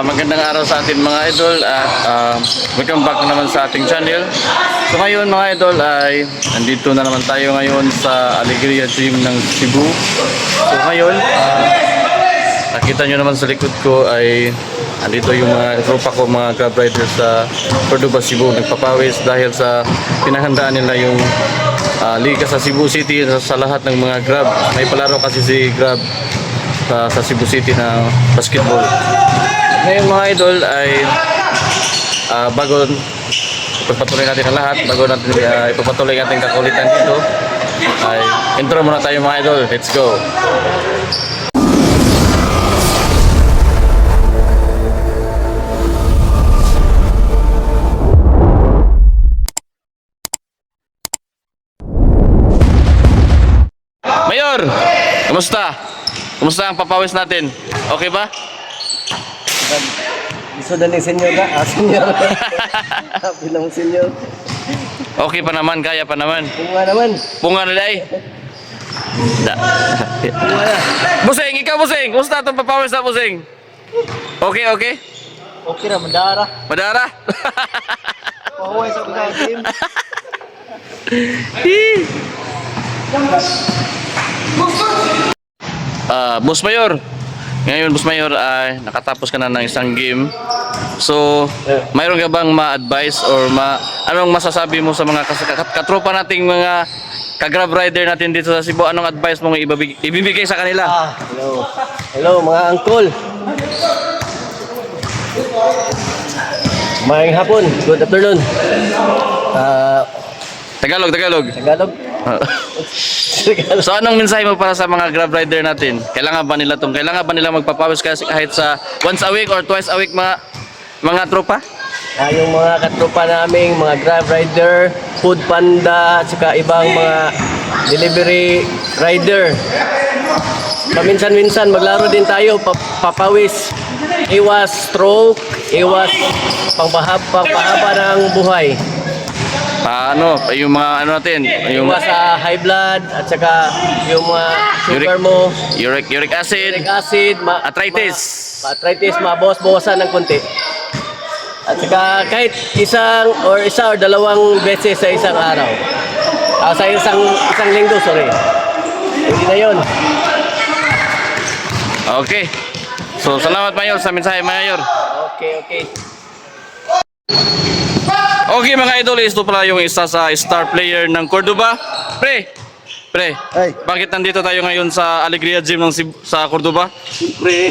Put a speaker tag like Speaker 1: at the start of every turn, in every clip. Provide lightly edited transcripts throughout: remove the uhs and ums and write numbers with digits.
Speaker 1: Magandang araw sa atin mga idol at welcome back na naman sa ating channel. So ngayon mga idol ay nandito na naman tayo ngayon sa Alegria Gym ng Cebu. So ngayon nakita nyo naman sa likod ko ay andito yung mga tropa ko, mga Grab riders sa Cordoba, Cebu. Nagpapawis dahil sa pinahandaan nila yung liga sa Cebu City sa lahat ng mga Grab. May palaro kasi si Grab sa Cebu City na basketball. Ngayon mga idol ay bago ipagpatuloy natin ang lahat, bago natin ipagpatuloy ang ating kakulitan dito, ay intro muna tayo mga idol. Let's go! Mayor! Kumusta? Kumusta ang papawis natin? Okay ba?
Speaker 2: Gusto na ni senyor ka? Senyor. Bilang senyor.
Speaker 1: Okay pa naman, kaya pa naman.
Speaker 2: Bunga naman.
Speaker 1: Bunga na day. Busing, ikaw Busing. Kumusta itong papawis na Busing? Okay, okay?
Speaker 2: Okay na, madara.
Speaker 1: Madara?
Speaker 2: Pahuway sa mga game.
Speaker 1: Boss Mayor. Ngayon Boss Mayor ay nakatapos ka na ng isang game. So, mayroon ka bang ma-advise or anong masasabi mo sa mga katropa nating mga ka-Grab rider natin dito sa Cebu? Anong advice mo ibibigay sa kanila?
Speaker 2: Hello. Hello mga angkol. Maayong hapon. Good afternoon.
Speaker 1: Tagalog.
Speaker 2: Tagalog.
Speaker 1: So anong mensahe mo para sa mga Grab rider natin? Kailangan ba nila magpapawis kasi kahit sa once a week or twice a week mga tropa?
Speaker 2: Yung mga katropa naming mga Grab rider, Food Panda, at saka ibang mga delivery rider. Paminsan-minsan maglaro din tayo, papawis. Iwas stroke, iwas pangpahaba ng buhay.
Speaker 1: Paano? Yung mga natin, yung
Speaker 2: Iwas sa high blood at saka yung mga sugar mo,
Speaker 1: uric acid, arthritis.
Speaker 2: arthritis, mabawas-bawasan ng konti. At saka kahit isa or dalawang beses sa isang araw. Sa isang linggo, sorry. Hindi na yun.
Speaker 1: Okay. So salamat Mayor sa mensahe Mayor.
Speaker 2: Okay.
Speaker 1: Okay mga idol, ito pala yung isa sa star player ng Cordoba. Pre,
Speaker 2: Ay.
Speaker 1: bakit nandito tayo ngayon sa Alegria Gym sa Cordoba?
Speaker 2: Siyempre,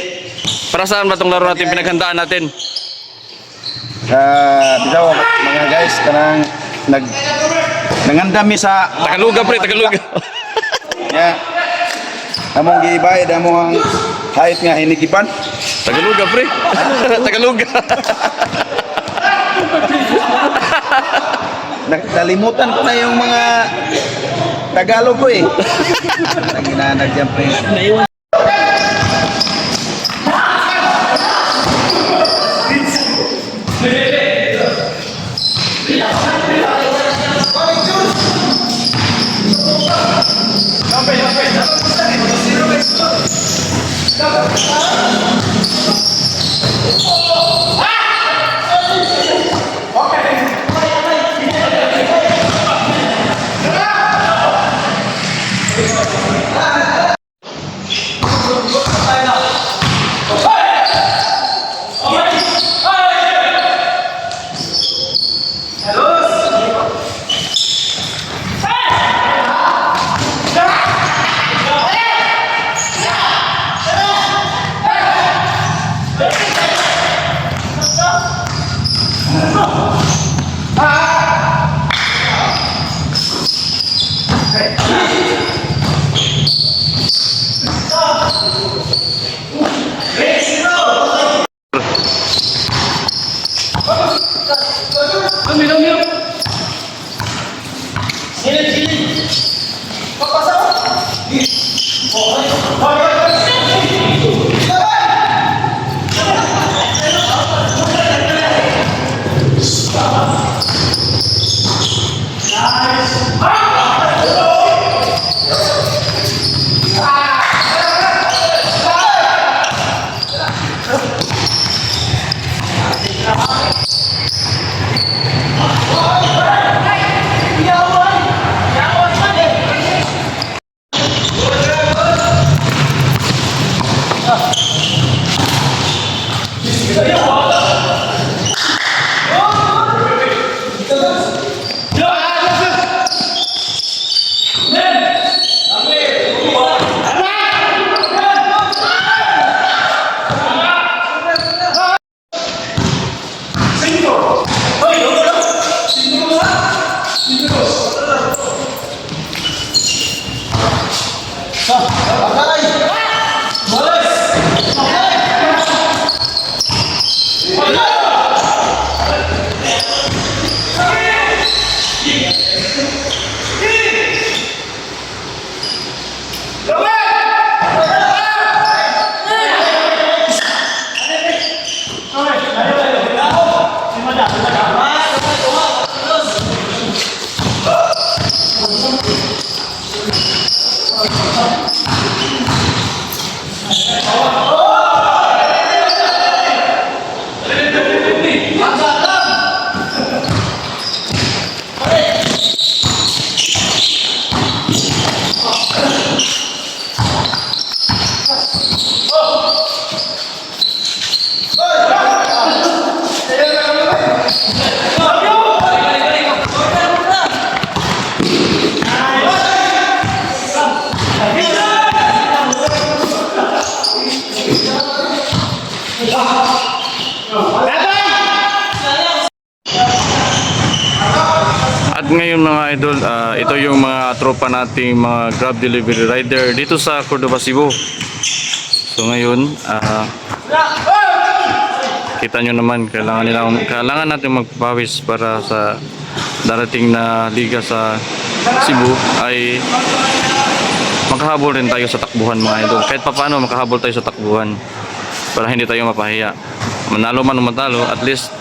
Speaker 1: Para saan ba itong laro natin pinaghandaan natin?
Speaker 3: Bitaw mga guys kanang nangandami sa
Speaker 1: Tagaluga pre, Tagaluga.
Speaker 3: ya. Among gibayad among height nga hinigiban.
Speaker 1: Tagaluga pre. Tagaluga.
Speaker 3: Nalimutan ko na yung mga Tagalog ko eh. Nag-jump eh.
Speaker 1: At ngayon mga idol, ito yung mga tropa nating mga Grab delivery rider dito sa Cordova, Cebu. So ngayon, kita nyo naman, kailangan natin magpawis para sa darating na liga sa Cebu ay makahabol rin tayo sa takbuhan mga idol. Kahit paano makahabol tayo sa takbuhan para hindi tayo mapahiya. Manalo man o matalo, at least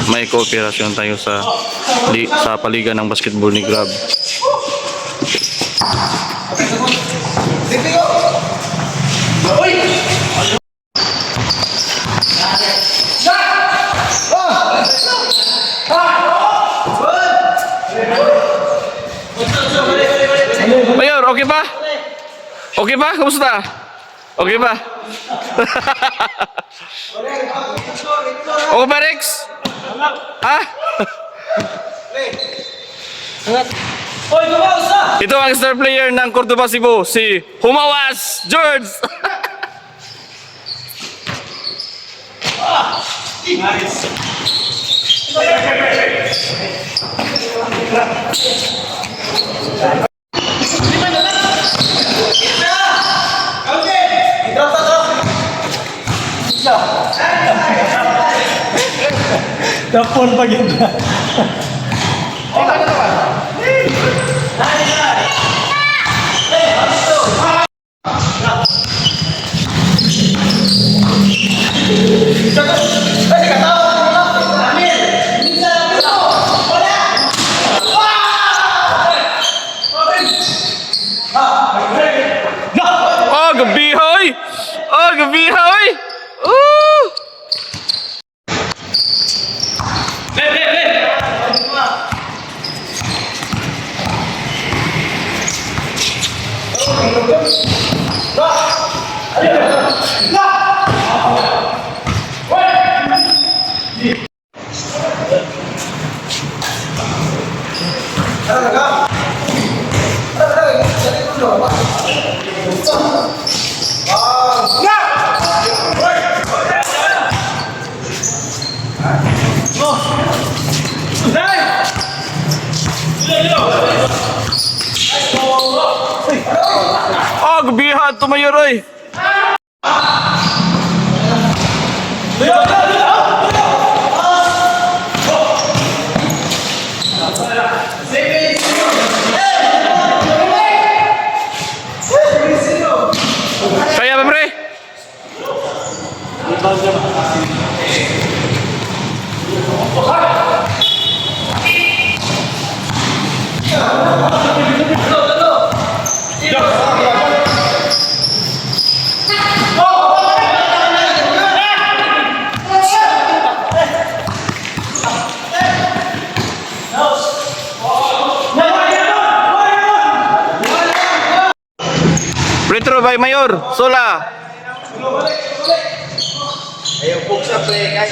Speaker 1: may kooperasyon tayo sa paliga ng basketball ni Grab. Mayor, okay pa? Okay pa? Kamusta? Okay pa? Okay pa, Rex? Ha? Ito ang star player ng Cordova, Cebu, si Humawas George.
Speaker 4: Tapon pa yun.
Speaker 1: Oh, gabihoy! Oh, gabihoy! Ooh! Oh, gabihan tumayo roy. Kaya ba, pre? Retro by Mayor Sola.
Speaker 3: Ayaw buksa pre, guys.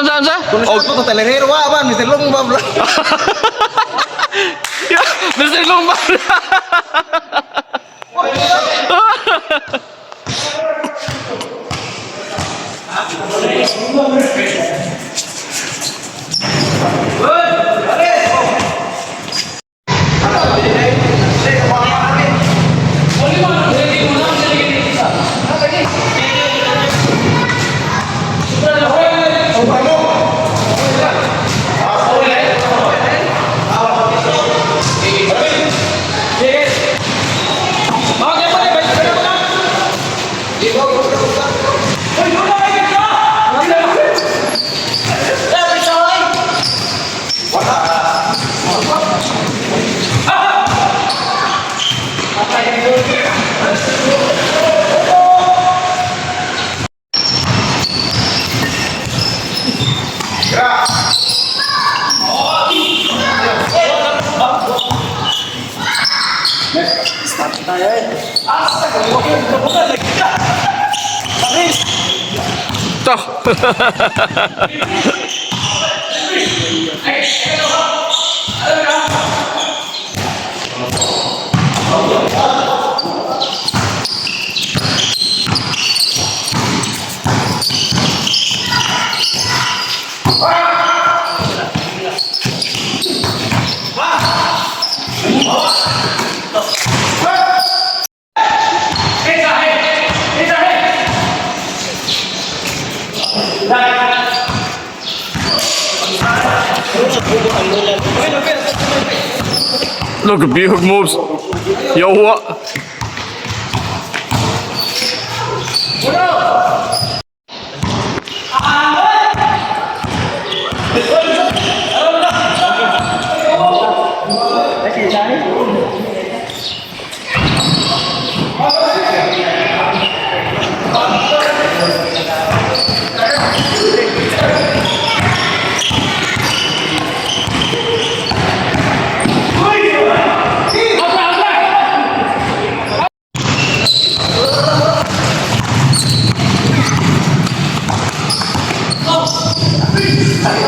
Speaker 1: Saan sa?
Speaker 3: Tulis ako to talangero wa man, Mr. Long ba bro?
Speaker 1: Mr. Lumba. Look at big moves. Yo, what?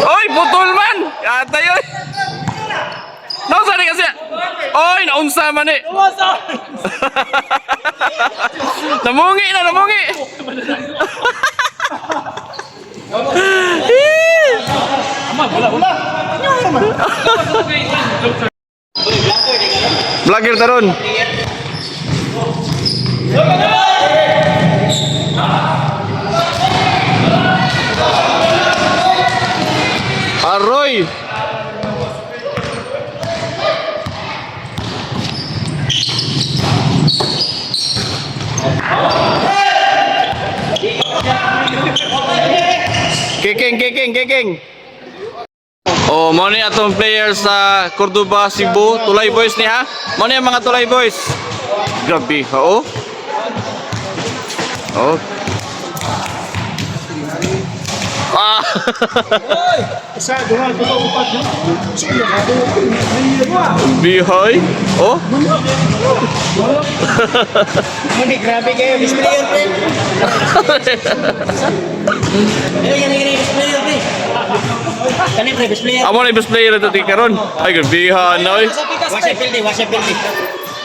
Speaker 1: Oy, putol man! Atay, oy! Nausa ni kasi! Oy, naunsa man eh! Namungi na, namungi! Vlogger taron! Aroy! Kiking! Oh, mo ni atong player sa Cordoba, Cebu, Tulay Boys ni ha? Mo ni ang mga Tulay Boys. Grabe, oo. Oh. Ah. Bihoy. Oh.
Speaker 3: Muni grabe kayo, Mr. Leon pre. Gani Mr. Leon pre. Kani pre, Mr. Leon.
Speaker 1: Amo na best player ito ti karon. Ay grabihan na oy.
Speaker 3: Wasya pildi.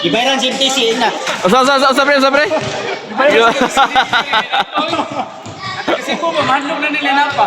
Speaker 3: Ibayran si MTC na.
Speaker 1: Sa pre.
Speaker 4: Kasi po, mamahalo na nila na pa.